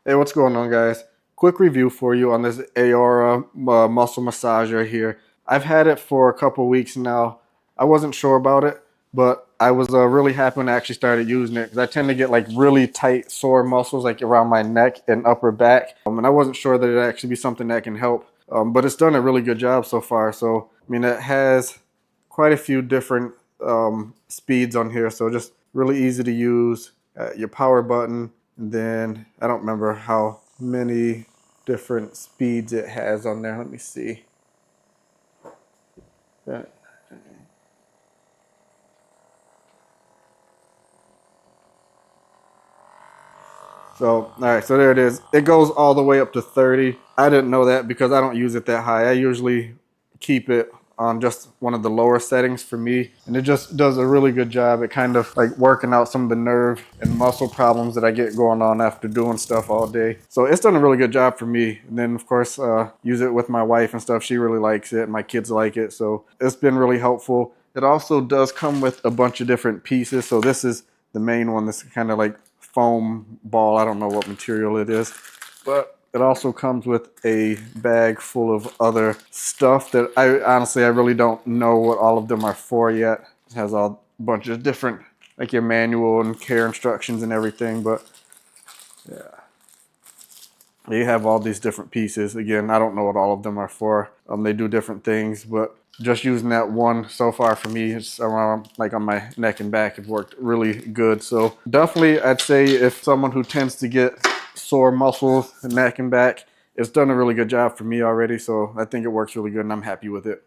Hey, what's going on, guys? Quick review for you on this Aora muscle massager here. I've had it for a couple weeks now. I wasn't sure about it, but I was really happy when I actually started using it because I tend to get like really tight sore muscles like around my neck and upper back. And I wasn't sure that it'd actually be something that can help. But it's done a really good job so far. So, I mean, it has quite a few different speeds on here. So just really easy to use. Your power button. And then I don't remember how many different speeds it has on there. Let me see. So, all right, so there it is. It goes all the way up to 30. I didn't know that because I don't use it that high. I usually keep it on just one of the lower settings for me. And it just does a really good job at kind of like working out some of the nerve and muscle problems that I get going on after doing stuff all day. So it's done a really good job for me. And then of course, use it with my wife and stuff. She really likes it. My kids like it. So it's been really helpful. It also does come with a bunch of different pieces. So this is the main one. This is kind of like foam ball. I don't know what material it is, but it also comes with a bag full of other stuff that I really don't know what all of them are for yet. It has a bunch of different, like your manual and care instructions and everything, but yeah. You have all these different pieces. Again, I don't know what all of them are for. They do different things, but just using that one so far for me, it's around like on my neck and back, it worked really good. So definitely I'd say if someone who tends to get sore muscles, neck and back, it's done a really good job for me already. So I think it works really good and I'm happy with it.